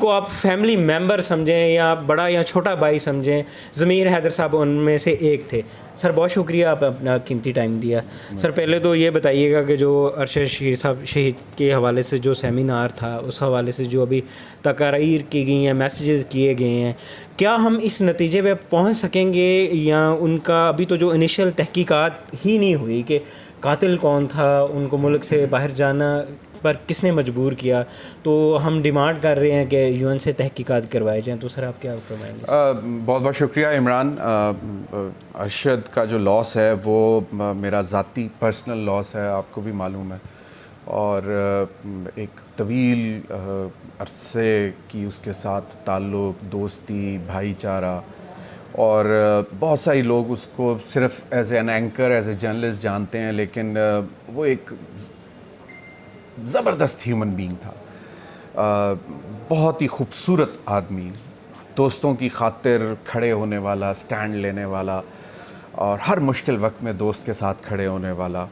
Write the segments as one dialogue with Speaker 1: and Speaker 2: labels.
Speaker 1: जिनको आप family member समझें या बड़ा या छोटा भाई समझें, ज़मीर हैदर साहब उनमें से एक थे। सर बहुत शुक्रिया, आप अपना कीमती टाइम दिया। सर पहले तो ये बताइएगा कि जो अरशद शीर साहब शहीद के हवाले से जो सेमिनार था, उस हवाले से जो अभी तकारीर की गई हैं, मैसेजेस किए गए हैं, क्या हम इस नतीजे पे पहुंच सकेंगे या उनका अभी तो जो इनिशियल तहकीकात ही नहीं हुई कि कातिल कौन था, उनको मुल्क से बाहर जाना पर किसने मजबूर किया, तो हम डिमांड कर रहे हैं कि यूएन से तहकीकात करवाए जाएँ। तो सर आप क्या फरमाएंगे?
Speaker 2: बहुत बहुत शुक्रिया इमरान। अरशद का जो लॉस है वो मेरा ज़ाती पर्सनल लॉस है, आपको भी मालूम है, और एक तवील अरसे की उसके साथ ताल्लुक़, दोस्ती, भाईचारा, और बहुत सारे लोग उसको सिर्फ़ as an anchor, as a journalist जानते हैं, लेकिन वो एक ज़बरदस्त ह्यूमन बीइंग था। बहुत ही खूबसूरत आदमी, दोस्तों की खातिर खड़े होने वाला, स्टैंड लेने वाला, और हर मुश्किल वक्त में दोस्त के साथ खड़े होने वाला।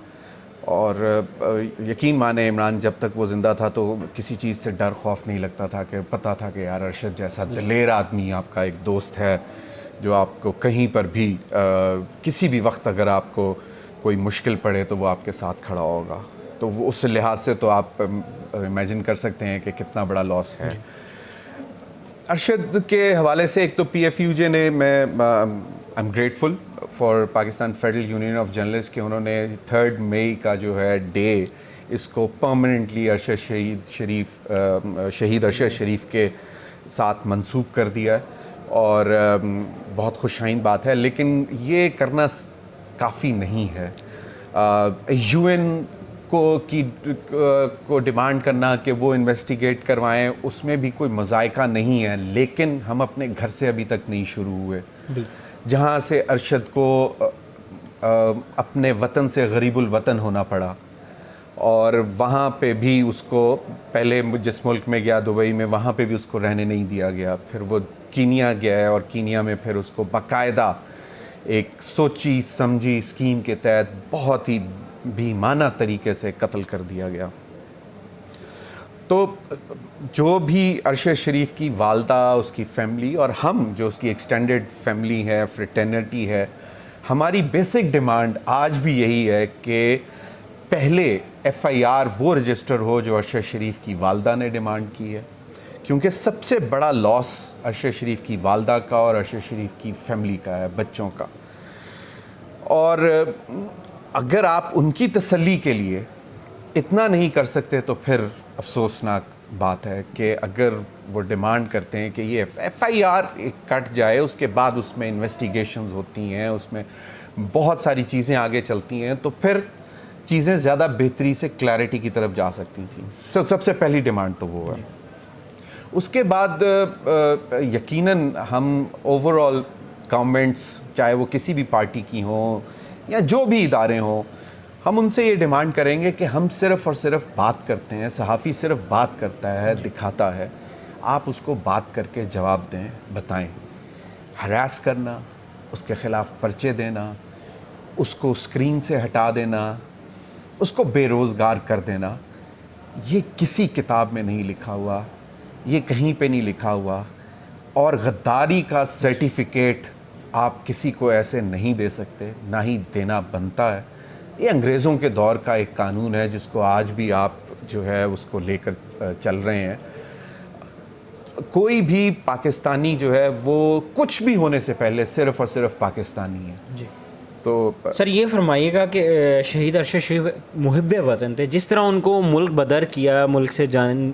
Speaker 2: और यकीन माने इमरान, जब तक वो ज़िंदा था तो किसी चीज़ से डर खौफ नहीं लगता था, कि पता था कि यार अरशद जैसा दिलेर आदमी आपका एक दोस्त है जो आपको कहीं पर भी किसी भी वक्त अगर आपको कोई मुश्किल पड़े तो वो आपके साथ खड़ा होगा। तो वो उस लिहाज से तो आप इमेजिन कर सकते हैं कि कितना बड़ा लॉस है। अरशद के हवाले से एक तो PFUJ ने, I am grateful for Pakistan federal union of journalist कि उन्होंने 3 मई का जो है डे, इसको परमानेंटली अरशद शहीद अरशद शरीफ के साथ मंसूब कर दिया, और बहुत खुशाइन बात है। लेकिन ये करना काफ़ी नहीं है। UN को डिमांड करना कि वो इन्वेस्टिगेट करवाएं, उसमें भी कोई मज़ायका नहीं है, लेकिन हम अपने घर से अभी तक नहीं शुरू हुए, जहाँ से अरशद को अपने वतन से गरीबुल वतन होना पड़ा, और वहाँ पे भी उसको पहले जिस मुल्क में गया, दुबई में, वहाँ पे भी उसको रहने नहीं दिया गया। फिर वो कीनिया गया है, और कीनिया में फिर उसको बाकायदा एक सोची समझी स्कीम के तहत बहुत ही बेईमाना तरीके से कत्ल कर दिया गया। तो जो भी अरशद शरीफ की वालदा, उसकी फैमिली, और हम जो उसकी एक्सटेंडेड फैमिली है, फ्रेटर्निटी है, हमारी बेसिक डिमांड आज भी यही है कि पहले FIR वो रजिस्टर हो जो अरशद शरीफ की वालदा ने डिमांड की है, क्योंकि सबसे बड़ा लॉस अरशद शरीफ की वालदा का और अरशद शरीफ की फैमिली का है, बच्चों का। और अगर आप उनकी तसल्ली के लिए इतना नहीं कर सकते तो फिर अफसोसनाक बात है कि अगर वो डिमांड करते हैं कि ये FIR कट जाए, उसके बाद उसमें इन्वेस्टिगेशंस होती हैं, उसमें बहुत सारी चीज़ें आगे चलती हैं, तो फिर चीज़ें ज़्यादा बेहतरी से क्लैरिटी की तरफ जा सकती थी। सबसे पहली डिमांड तो वो है। उसके बाद यकीनन हम ओवरऑल गवर्नमेंट्स, चाहे वो किसी भी पार्टी की हों या जो भी इदारे हों, हम उनसे ये डिमांड करेंगे कि हम सिर्फ़ और सिर्फ बात करते हैं, सहाफ़ी सिर्फ बात करता है, दिखाता है, आप उसको बात करके जवाब दें, बताएं। हरास करना, उसके ख़िलाफ़ पर्चे देना, उसको स्क्रीन से हटा देना, उसको बेरोज़गार कर देना, ये किसी किताब में नहीं लिखा हुआ, ये कहीं पे नहीं लिखा हुआ, और गद्दारी का सर्टिफिकेट आप किसी को ऐसे नहीं दे सकते, ना ही देना बनता है। ये अंग्रेज़ों के दौर का एक कानून है जिसको आज भी आप जो है उसको लेकर चल रहे हैं। कोई भी पाकिस्तानी जो है वो कुछ भी होने से पहले सिर्फ़ और सिर्फ पाकिस्तानी है जी। तो
Speaker 1: सर ये फरमाइएगा कि शहीद अरशद शरीफ मुहिब्बे वतन थे, जिस तरह उनको मुल्क बदर किया, मुल्क से जान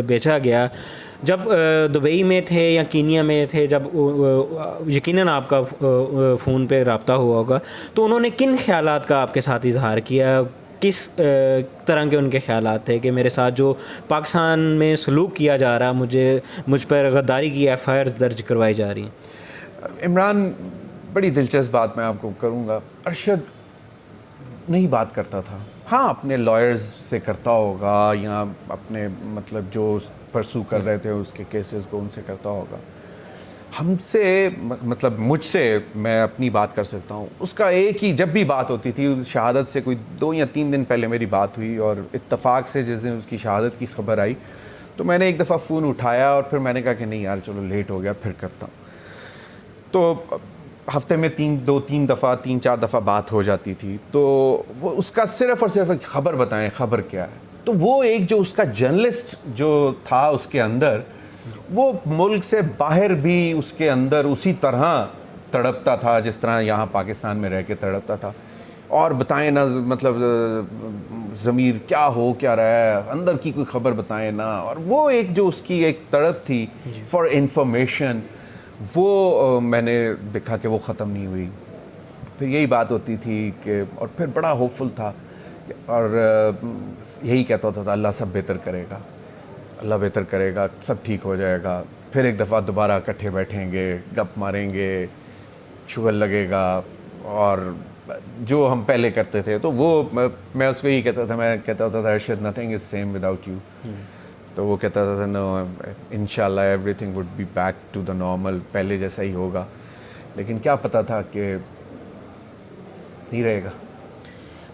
Speaker 1: बेचा गया, जब दुबई में थे या कीनिया में थे, जब यकीनन आपका फ़ोन पे रब्ता हुआ होगा, तो उन्होंने किन ख़यालात का आपके साथ इजहार किया? किस तरह के उनके ख़यालात थे कि मेरे साथ जो पाकिस्तान में सलूक किया जा रहा, मुझ पर गद्दारी की FIR दर्ज करवाई जा रही हैं?
Speaker 2: इमरान, बड़ी दिलचस्प बात मैं आपको करूँगा। अरशद नहीं बात करता था। हाँ, अपने लॉयर्स से करता होगा, या अपने मतलब जो परसू कर रहे थे उसके केसेस को उनसे करता होगा। हमसे मतलब मुझसे मैं अपनी बात कर सकता हूँ। उसका एक ही, जब भी बात होती थी, शहादत से कोई 2 या 3 दिन पहले मेरी बात हुई, और इत्तफाक से जिस दिन उसकी शहादत की खबर आई तो मैंने एक दफ़ा फ़ोन उठाया और फिर मैंने कहा कि नहीं यार चलो लेट हो गया, फिर करता हूँ। तो हफ्ते में 3-4 दफ़ा बात हो जाती थी। तो वो उसका सिर्फ़ और सिर्फ खबर बताएं, खबर क्या है। तो वो एक जो उसका जर्नलिस्ट जो था उसके अंदर, वो मुल्क से बाहर भी उसके अंदर उसी तरह तड़पता था जिस तरह यहाँ पाकिस्तान में रह के तड़पता था। और बताएं ना, मतलब ज़मीर क्या हो क्या रहा है, अंदर की कोई ख़बर बताएं ना। और वो एक जो उसकी एक तड़प थी फॉर इंफॉर्मेशन, वो मैंने देखा कि वो ख़त्म नहीं हुई। फिर यही बात होती थी कि, और फिर बड़ा होपफुल था और यही कहता होता था अल्लाह सब बेहतर करेगा, अल्लाह बेहतर करेगा, सब ठीक हो जाएगा। फिर एक दफ़ा दोबारा इकट्ठे बैठेंगे, गप मारेंगे, शुगर लगेगा और जो हम पहले करते थे। तो वो मैं उसको यही कहता था, मैं कहता होता था Arshad nothing is same without you. तो वो कहता था नो इंशाल्लाह everything would be back to the normal, पहले जैसा ही होगा। लेकिन क्या पता था कि नहीं रहेगा।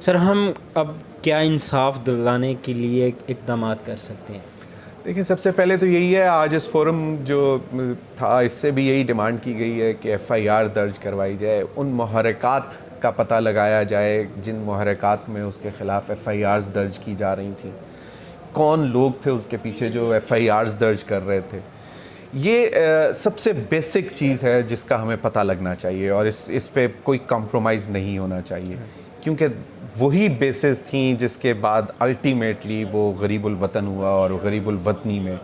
Speaker 1: सर हम अब क्या इंसाफ दिलाने के लिए इक़दाम कर सकते हैं?
Speaker 2: देखिए, सबसे पहले तो यही है, आज इस फोरम जो था इससे भी यही डिमांड की गई है कि FIR दर्ज करवाई जाए, उन मुहर्रिकात का पता लगाया जाए जिन मुहर्रिकात में उसके ख़िलाफ़ FIRs दर्ज की जा रही थी, कौन लोग थे उसके पीछे जो FIRs दर्ज कर रहे थे। ये सबसे बेसिक चीज़ है जिसका हमें पता लगना चाहिए और इस पे कोई कॉम्प्रोमाइज़ नहीं होना चाहिए, क्योंकि वही बेसिस थी जिसके बाद अल्टीमेटली वो गरीबुल वतन हुआ और गरीबुल वतनी में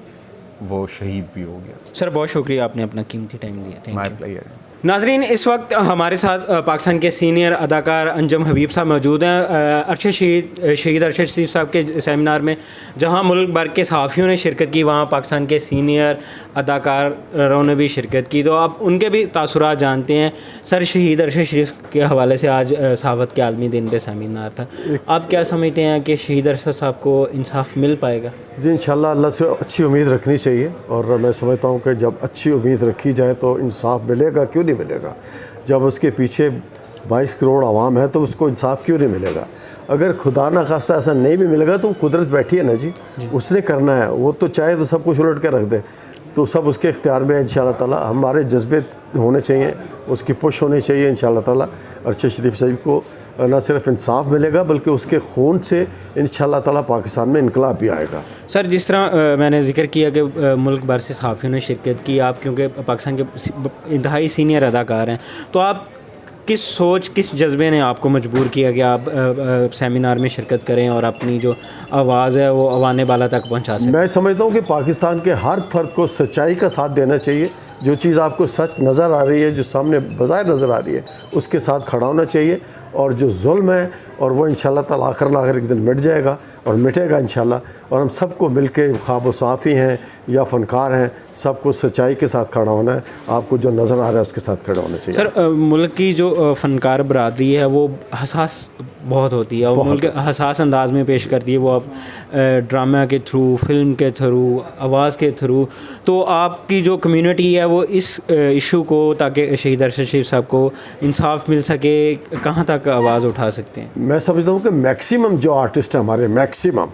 Speaker 2: वो शहीद भी हो गया।
Speaker 1: सर बहुत शुक्रिया, आपने अपना कीमती टाइम दिया। Thank
Speaker 2: my
Speaker 1: you.
Speaker 2: प्लेयर।
Speaker 1: नाजरीन, इस वक्त हमारे साथ पाकिस्तान के सीनियर अदाकार अंजुम हबीब साहब मौजूद हैं शहीद अरशद शरीफ साहब के सेमिनार में, जहां मुल्क भर के सहाफ़ियों ने शिरकत की, वहां पाकिस्तान के सीनियर अदाकारों ने भी शिरकत की। तो आप उनके भी तासुरात जानते हैं। सर, शहीद अरशद शरीफ के हवाले से आज सहाफ़त के आलमी दिन पे सेमिनार था। आप क्या समझते हैं कि शहीद अरशद साहब को इंसाफ मिल पाएगा?
Speaker 3: जी इंशाल्लाह अल्लाह से अच्छी उम्मीद रखनी चाहिए और मैं समझता हूँ कि जब अच्छी उम्मीद रखी जाए तो इंसाफ मिलेगा, क्यों नहीं मिलेगा। जब उसके पीछे 22 करोड़ आवाम है तो उसको इंसाफ क्यों नहीं मिलेगा। अगर खुदा न खास्ता ऐसा नहीं भी मिलेगा तो कुदरत बैठी है ना जी, उसने करना है। वो तो चाहे तो सब कुछ उलट कर रख दे, तो सब उसके इख्तियार में है। इंशाल्लाह ताला हमारे जज्बे होने चाहिए, उसकी पुश होनी चाहिए। इंशाल्लाह ताला अरशद शरीफ साहब को न सिर्फ इंसाफ मिलेगा बल्कि उसके खून से इंशाल्लाह ताला पाकिस्तान में इनकलाब भी आएगा।
Speaker 1: सर, जिस तरह मैंने जिक्र किया कि मुल्क भर से सहाफ़ियों ने शिरकत की, आप क्योंकि पाकिस्तान के इंतहाई सीनियर अदाकार हैं, तो आप किस सोच, किस जज्बे ने आपको मजबूर किया कि आप सेमिनार में शिरकत करें और अपनी जो आवाज़ है वो अवाने बाला तक पहुंचा सकें?
Speaker 3: मैं समझता हूँ कि पाकिस्तान के हर फ़र्द को सच्चाई का साथ देना चाहिए। जो चीज़ आपको सच नज़र आ रही है, जो सामने बज़ाहिर नज़र आ रही है, उसके साथ खड़ा होना चाहिए। और जो जुल्म है और वो इंशाल्लाह ताला आखिर एक दिन मिट जाएगा और मिटेगा इंशाल्लाह। और हम सबको मिल के, खा वो सहाफ़ी हैं या फ़नकार हैं, सबको सच्चाई के साथ खड़ा होना है। आपको जो नज़र आ रहा है उसके साथ खड़ा होना चाहिए।
Speaker 1: सर, मुल्क की जो फ़नकार बरादरी है वो हसास बहुत होती है और मुल्क हसास अंदाज में पेश करती है, वो आप ड्रामा के थ्रू, फ़िल्म के थ्रू, आवाज़ के थ्रू। तो आपकी जो कम्युनिटी है वो इस इशू को, ताकि शहीद अरशद शरीफ साहब को इंसाफ मिल सके, कहाँ तक आवाज़ उठा सकते हैं?
Speaker 3: मैं समझता हूँ कि मैक्सिमम जो आर्टिस्ट हैं हमारे, मैक्सिमम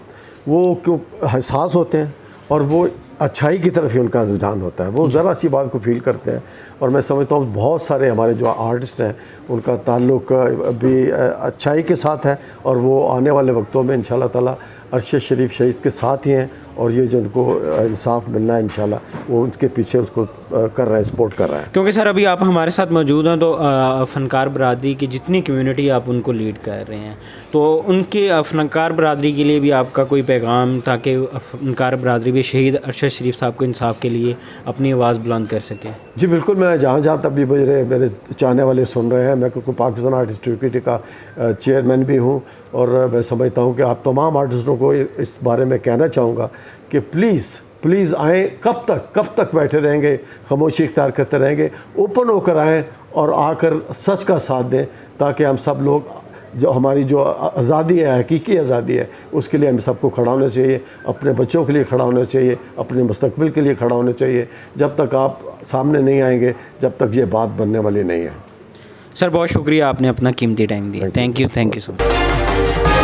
Speaker 3: वो क्यों हसास होते हैं और वो अच्छाई की तरफ ही उनका रुझान होता है। वो ज़रा सी बात को फील करते हैं। और मैं समझता हूँ बहुत सारे हमारे जो आर्टिस्ट हैं उनका ताल्लुक़ भी अच्छाई के साथ है और वो आने वाले वक्तों में इंशाल्लाह ताला अरशद शरीफ शहीद के साथ ही हैं। और ये जो उनको इंसाफ मिलना है इंशाल्लाह वो उनके पीछे उसको कर रहा है, सपोर्ट कर रहा है।
Speaker 1: क्योंकि सर अभी आप हमारे साथ मौजूद हैं, तो फ़नकार बरादरी की जितनी कम्युनिटी आप उनको लीड कर रहे हैं, तो उनके फ़नकार बरादरी के लिए भी आपका कोई पैगाम, ताकि फ़नकार बरादरी भी शहीद अरशद शरीफ साहब को इंसाफ के लिए अपनी आवाज़ बुलंद कर सके?
Speaker 3: जी बिल्कुल, मैं जहाँ तक भी मेरे चाहने वाले सुन रहे हैं, मैं क्योंकि पाकिस्तान आर्टिस्ट कमेटी का चेयरमैन भी हूँ और मैं समझता हूँ कि आप तमाम आर्टिस्टों को इस बारे में कहना चाहूँगा कि प्लीज़ आएँ। कब तक बैठे रहेंगे, खामोशी इख्तियार करते रहेंगे? ओपन होकर आएँ और आकर सच का साथ दें, ताकि हम सब लोग, जो हमारी जो आज़ादी है, हकीकी आज़ादी है, उसके लिए हम सबको खड़ा होना चाहिए। अपने बच्चों के लिए खड़ा होना चाहिए, अपने मुस्तकबिल के लिए खड़ा होना चाहिए। जब तक आप सामने नहीं आएंगे, जब तक ये बात बनने वाली नहीं है।
Speaker 1: सर बहुत शुक्रिया, आपने अपना कीमती टाइम दिया। Thank you so much.